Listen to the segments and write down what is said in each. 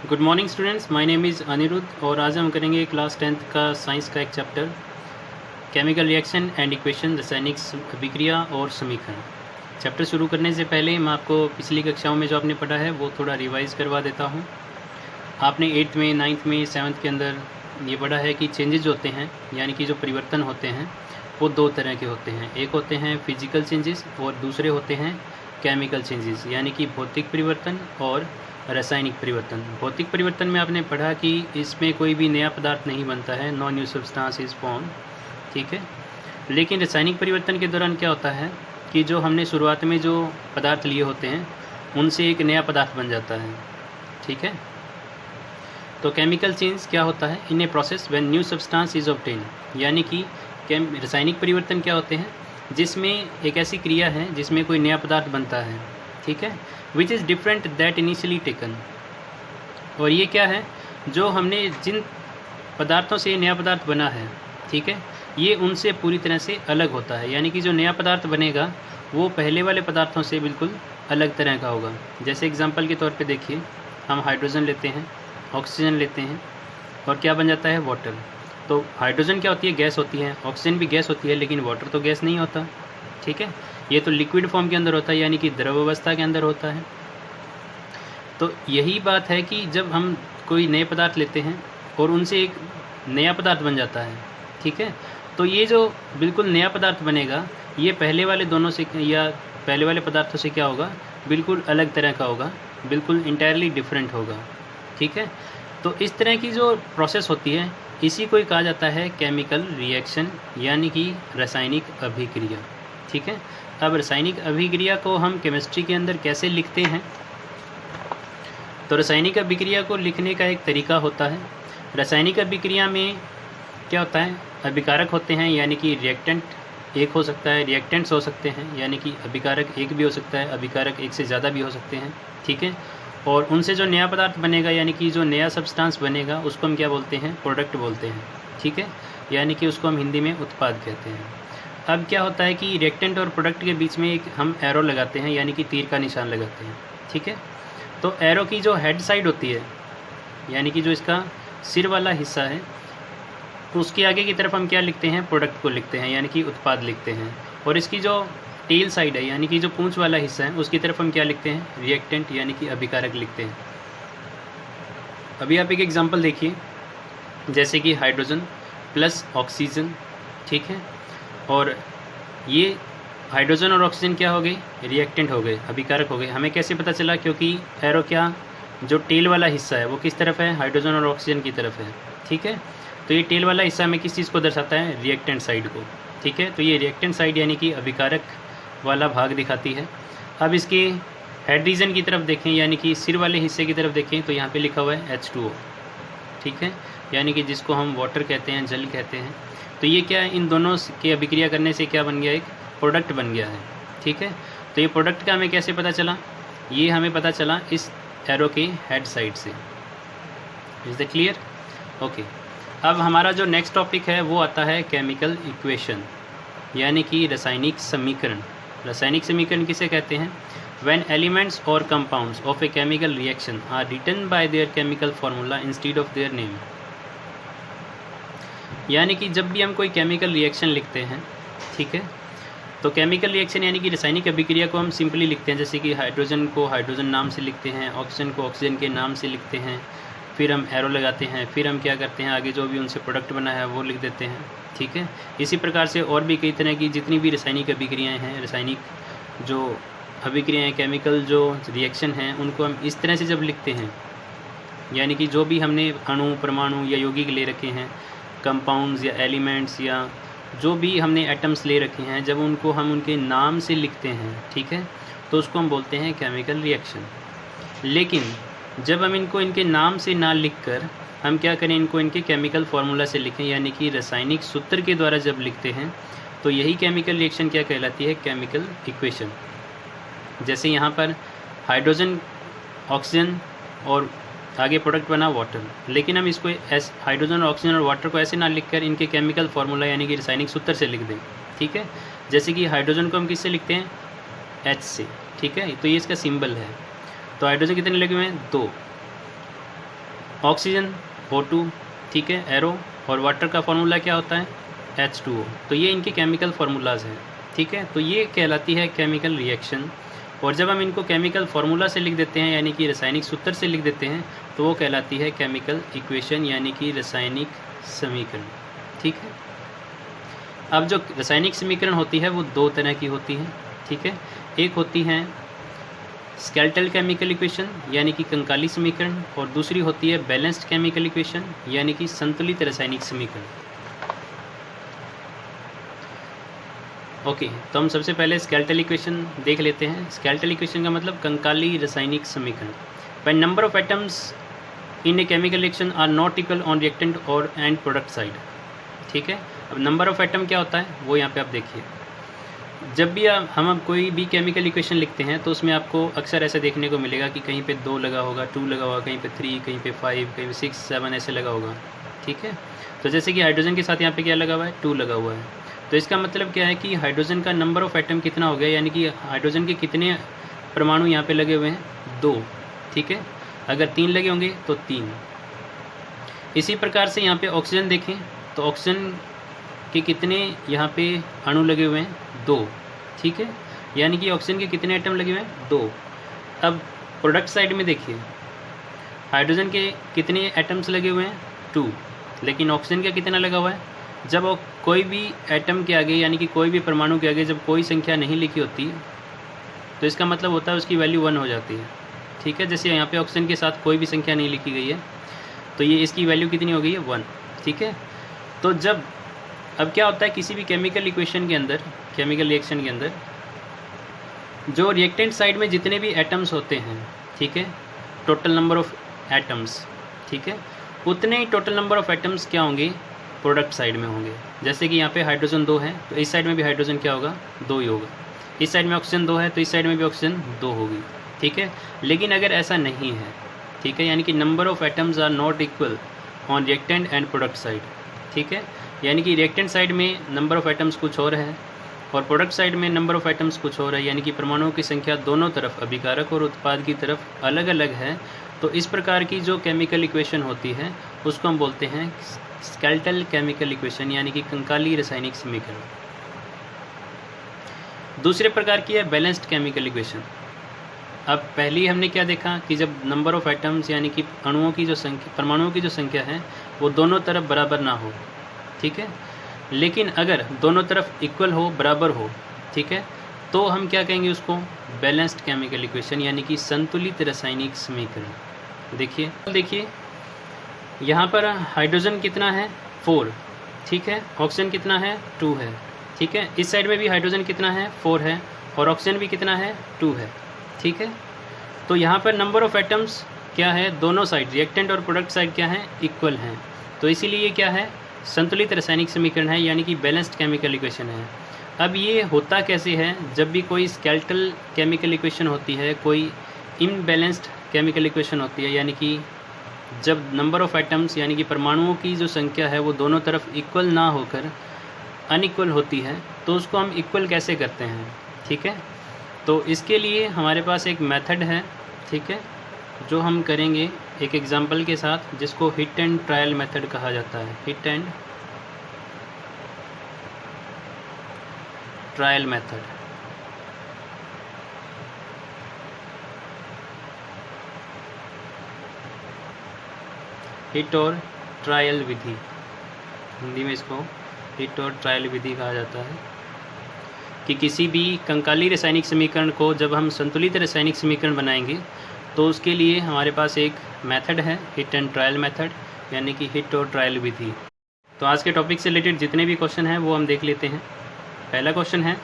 Good morning students, my name is Aniruddh और आज हम करेंगे क्लास 10th का साइंस का एक chapter chemical reaction and equation, रासायनिक अभिक्रिया और समीकरण। चैप्टर शुरू करने से पहले मैं आपको पिछली कक्षाओं में जो आपने पढ़ा है वो थोड़ा रिवाइज़ करवा देता हूँ। आपने 8th में, 9th में, 7th के अंदर ये पढ़ा है कि चेंजेज होते हैं, यानी कि जो परिवर्तन होते हैं वो दो तरह के होते हैं। एक होते हैं फिजिकल चेंजेस और दूसरे होते हैं केमिकल चेंजेस, यानी कि भौतिक परिवर्तन और रासायनिक परिवर्तन। भौतिक परिवर्तन में आपने पढ़ा कि इसमें कोई भी नया पदार्थ नहीं बनता है, no new substance is form, ठीक है। लेकिन रासायनिक परिवर्तन के दौरान क्या होता है कि जो हमने शुरुआत में जो पदार्थ लिए होते हैं उनसे एक नया पदार्थ बन जाता है, ठीक है। तो केमिकल चेंज क्या होता है? In a process when new substance is obtain, यानी कि रासायनिक परिवर्तन क्या होते हैं जिसमें एक ऐसी क्रिया है जिसमें कोई नया पदार्थ बनता है, ठीक है, which is different that initially taken. और ये क्या है? जो हमने जिन पदार्थों से नया पदार्थ बना है, ठीक है, ये उनसे पूरी तरह से अलग होता है, यानी कि जो नया पदार्थ बनेगा वो पहले वाले पदार्थों से बिल्कुल अलग तरह का होगा। जैसे एग्जांपल के तौर पे देखिए, हम हाइड्रोजन लेते हैं, ऑक्सीजन लेते हैं और क्या बन जाता है? वाटर। तो हाइड्रोजन क्या होती है? गैस होती है। ऑक्सीजन भी गैस होती है, लेकिन वाटर तो गैस नहीं होता, ठीक है। ये तो लिक्विड फॉर्म के अंदर होता है, यानी कि द्रव अवस्था के अंदर होता है। तो यही बात है कि जब हम कोई नए पदार्थ लेते हैं और उनसे एक नया पदार्थ बन जाता है, ठीक है, तो ये जो बिल्कुल नया पदार्थ बनेगा ये पहले वाले दोनों से या पहले वाले पदार्थों से क्या होगा? बिल्कुल अलग तरह का होगा, बिल्कुल इंटायरली डिफरेंट होगा, ठीक है। तो इस तरह की जो प्रोसेस होती है इसी को कहा जाता है केमिकल रिएक्शन, यानी कि रासायनिक अभिक्रिया, ठीक है। अब रासायनिक अभिक्रिया को हम केमिस्ट्री के अंदर कैसे लिखते हैं? तो रासायनिक अभिक्रिया को लिखने का एक तरीका होता है। रासायनिक अभिक्रिया में क्या होता है? अभिकारक होते हैं, यानी कि रिएक्टेंट एक हो सकता है, रिएक्टेंट्स हो सकते हैं, यानी कि अभिकारक एक भी हो सकता है, अभिकारक एक से ज़्यादा भी हो सकते हैं, ठीक है। और उनसे जो नया पदार्थ बनेगा, यानी कि जो नया सब्सटेंस बनेगा उसको हम क्या बोलते हैं? प्रोडक्ट बोलते हैं, ठीक है, यानी कि उसको हम हिंदी में उत्पाद कहते हैं। अब क्या होता है कि रिएक्टेंट और प्रोडक्ट के बीच में एक हम एरो लगाते हैं, यानी कि तीर का निशान लगाते हैं, ठीक है। तो एरो की जो हेड साइड होती है, यानी कि जो इसका सिर वाला हिस्सा है, तो उसके आगे की तरफ हम क्या लिखते हैं? प्रोडक्ट को लिखते हैं, यानी कि उत्पाद लिखते हैं। और इसकी जो टेल साइड है, यानी कि जो पूंछ वाला हिस्सा है, उसकी तरफ हम क्या लिखते हैं? रिएक्टेंट, यानी कि अभिकारक लिखते हैं। अभी आप एक एग्जांपल देखिए, जैसे कि हाइड्रोजन प्लस ऑक्सीजन, ठीक है, और ये हाइड्रोजन और ऑक्सीजन क्या हो गए? रिएक्टेंट हो गए, अभिकारक हो गए। हमें कैसे पता चला? क्योंकि एरो क्या, जो टेल वाला हिस्सा है वो किस तरफ है? हाइड्रोजन और ऑक्सीजन की तरफ है, ठीक है। तो ये टेल वाला हिस्सा हमें किस चीज़ को दर्शाता है? रिएक्टेंट साइड को, ठीक है। तो ये रिएक्टेंट साइड यानी कि अभिकारक वाला भाग दिखाती है। अब इसके हेड रीजन की तरफ देखें, यानी कि सिर वाले हिस्से की तरफ देखें, तो यहाँ पे लिखा हुआ है H2O, ठीक है, यानी कि जिसको हम वाटर कहते हैं, जल कहते हैं। तो ये क्या है? इन दोनों के अभिक्रिया करने से क्या बन गया? एक प्रोडक्ट बन गया है, ठीक है। तो ये प्रोडक्ट का हमें कैसे पता चला? ये हमें पता चला इस एरो के हेड साइड से। Is the clear? ओके। अब हमारा जो नेक्स्ट टॉपिक है वो आता है केमिकल इक्वेशन, यानी कि रासायनिक समीकरण। रासायनिक समीकरण किसे कहते हैं? When elements or compounds of a chemical reaction are written by their chemical formula instead of their name, यानी कि जब भी हम कोई केमिकल रिएक्शन लिखते हैं, ठीक है, तो केमिकल रिएक्शन यानी कि रासायनिक अभिक्रिया को हम सिंपली लिखते हैं, जैसे कि हाइड्रोजन को हाइड्रोजन नाम से लिखते हैं, ऑक्सीजन को ऑक्सीजन के नाम से लिखते हैं, फिर हम एरो लगाते हैं, फिर हम क्या करते हैं? आगे जो भी उनसे प्रोडक्ट बना है वो लिख देते हैं, ठीक है। इसी प्रकार से और भी कई तरह की जितनी भी रासायनिक अभिक्रियाएँ हैं, रासायनिक जो अभिक्रियाएँ, केमिकल जो रिएक्शन हैं, उनको हम इस तरह से जब लिखते हैं, यानी कि जो भी हमने अणु, परमाणु या यौगिक ले रखे हैं, कंपाउंड्स या एलिमेंट्स या जो भी हमने एटम्स ले रखे हैं, जब उनको हम उनके नाम से लिखते हैं, ठीक है, तो उसको हम बोलते हैं केमिकल रिएक्शन। लेकिन जब हम इनको इनके नाम से ना लिखकर हम क्या करें? इनको इनके केमिकल फार्मूला से लिखें, यानी कि रासायनिक सूत्र के द्वारा जब लिखते हैं, तो यही केमिकल रिएक्शन क्या कहलाती है? Chemical equation. जैसे यहाँ पर हाइड्रोजन, ऑक्सीजन और आगे प्रोडक्ट बना वाटर, लेकिन हम इसको हाइड्रोजन, ऑक्सीजन और वाटर को ऐसे ना लिखकर इनके केमिकल फार्मूला यानी कि रासायनिक सूत्र से लिख दें, ठीक है। जैसे कि हाइड्रोजन को हम किससे लिखते हैं? H से, ठीक है, तो ये इसका सिंबल है। तो हाइड्रोजन कितने लगे हुए हैं? 2, ऑक्सीजन O2, ठीक है, एरो, और वाटर का फार्मूला क्या होता है H2O। तो ये इनके केमिकल फार्मूलाज हैं, ठीक है। तो ये कहलाती है केमिकल रिएक्शन। और जब हम इनको केमिकल फार्मूला से लिख देते हैं यानी कि रासायनिक सूत्र से लिख देते हैं तो वो कहलाती है केमिकल इक्वेशन यानी कि रासायनिक समीकरण, ठीक है। अब जो रासायनिक समीकरण होती है वो दो तरह की होती है, ठीक है। एक होती है स्केलेटल केमिकल इक्वेशन यानी कि कंकाली समीकरण, और दूसरी होती है बैलेंस्ड केमिकल इक्वेशन यानी कि संतुलित रासायनिक समीकरण। ओके, तो हम सबसे पहले स्केलेटल इक्वेशन देख लेते हैं। स्केलेटल इक्वेशन का मतलब कंकाली रासायनिक समीकरण। When number of atoms in a chemical reaction are not equal on reactant और एंड प्रोडक्ट साइड, ठीक है। अब नंबर ऑफ एटम क्या होता है वो यहाँ पे आप देखिए। जब भी हम कोई भी केमिकल इक्वेशन लिखते हैं तो उसमें आपको अक्सर ऐसे देखने को मिलेगा कि कहीं पे 2 लगा होगा, 2 लगा होगा, कहीं पे 3, कहीं पे 5, कहीं पे 6, 7 ऐसे लगा होगा, ठीक है। तो जैसे कि हाइड्रोजन के साथ यहाँ पे क्या लगा हुआ है 2 लगा हुआ है। तो इसका मतलब क्या है कि हाइड्रोजन का नंबर ऑफ एटम कितना हो गया, यानी कि हाइड्रोजन के कितने परमाणु यहाँ पे लगे हुए हैं 2, ठीक है। अगर 3 लगे होंगे तो 3। इसी प्रकार से यहाँ पे ऑक्सीजन देखें तो ऑक्सीजन के कितने यहाँ पे अणु लगे हुए हैं 2, ठीक है। यानी कि ऑक्सीजन के कितने एटम लगे हुए हैं 2। अब प्रोडक्ट साइड में देखिए हाइड्रोजन के कितने एटम्स लगे हुए हैं 2, लेकिन ऑक्सीजन का कितना लगा हुआ है। जब कोई भी एटम के आगे यानी कि कोई भी परमाणु के आगे जब कोई संख्या नहीं लिखी होती तो इसका मतलब होता है उसकी वैल्यू 1 हो जाती है, ठीक है। जैसे यहाँ पे ऑक्सीजन के साथ कोई भी संख्या नहीं लिखी गई है तो ये इसकी वैल्यू कितनी हो गई है 1, ठीक है। तो जब अब क्या होता है किसी भी केमिकल इक्वेशन के अंदर, केमिकल रिएक्शन के अंदर जो रिएक्टेंट साइड में जितने भी एटम्स होते हैं, ठीक है, टोटल नंबर ऑफ एटम्स, ठीक है, उतने ही टोटल नंबर ऑफ एटम्स क्या होंगे प्रोडक्ट साइड में होंगे। जैसे कि यहाँ पे हाइड्रोजन 2 है तो इस साइड में भी हाइड्रोजन क्या होगा 2 ही होगा। इस साइड में ऑक्सीजन 2 है तो इस साइड में भी ऑक्सीजन 2 होगी, ठीक है। लेकिन अगर ऐसा नहीं है, ठीक है, यानी कि number of atoms are not equal on reactant and product side, ठीक है, यानी कि रिएक्टेंट साइड में नंबर ऑफ एटम्स कुछ और है और प्रोडक्ट साइड में नंबर ऑफ एटम्स कुछ और है, यानी कि परमाणुओं की संख्या दोनों तरफ अभिकारक और उत्पाद की तरफ अलग अलग है। तो इस प्रकार की जो केमिकल इक्वेशन होती है उसको हम बोलते हैं स्केलेटल केमिकल इक्वेशन यानी कि कंकाली रासायनिक समीकरण। दूसरे प्रकार की है बैलेंस्ड केमिकल इक्वेशन। अब पहली हमने क्या देखा कि जब नंबर ऑफ एटम्स यानी कि अणुओं की जो संख्या, परमाणुओं की जो संख्या है वो दोनों तरफ बराबर ना हो, ठीक है। लेकिन अगर दोनों तरफ इक्वल हो, बराबर हो, ठीक है, तो हम क्या कहेंगे उसको बैलेंस्ड केमिकल इक्वेशन यानी कि संतुलित रासायनिक समीकरण। देखिए यहाँ पर हाइड्रोजन कितना है 4, ठीक है, ऑक्सीजन कितना है 2 है, ठीक है। इस साइड में भी हाइड्रोजन कितना है 4 है और ऑक्सीजन भी कितना है 2 है, ठीक है। तो यहाँ पर नंबर ऑफ एटम्स क्या है दोनों साइड रिएक्टेंट और प्रोडक्ट साइड क्या है इक्वल हैं। तो इसीलिए क्या है संतुलित रासायनिक समीकरण है यानी कि बैलेंस्ड केमिकल इक्वेशन है। अब ये होता कैसे है, जब भी कोई स्केलेटल केमिकल इक्वेशन होती है, कोई इनबैलेंस्ड केमिकल इक्वेशन होती है, यानी कि जब नंबर ऑफ एटम्स यानी कि परमाणुओं की जो संख्या है वो दोनों तरफ इक्वल ना होकर अनइक्वल होती है, तो उसको हम इक्वल कैसे करते हैं, ठीक है। तो इसके लिए हमारे पास एक मेथड है, ठीक है, जो हम करेंगे एक एग्जांपल के साथ जिसको हिट एंड ट्रायल मेथड कहा जाता है। Hit and trial method. Hit और ट्रायल विधि, हिंदी में इसको हिट और ट्रायल विधि कहा जाता है कि किसी भी कंकाली रासायनिक समीकरण को जब हम संतुलित रासायनिक समीकरण बनाएंगे तो उसके लिए हमारे पास एक मेथड है हिट एंड ट्रायल मेथड यानी कि हिट और ट्रायल विधि। तो आज के टॉपिक से रिलेटेड जितने भी क्वेश्चन हैं वो हम देख लेते हैं। पहला क्वेश्चन है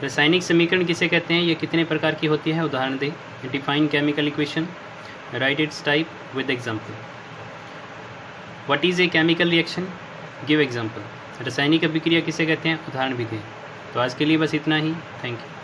रासायनिक समीकरण किसे कहते हैं, ये कितने प्रकार की होती है, उदाहरण दें। Define chemical equation, right it's type with example. What is a chemical reaction, give example. रासायनिक अभिक्रिया किसे कहते हैं, उदाहरण भी दें। तो आज के लिए बस इतना ही, थैंक यू।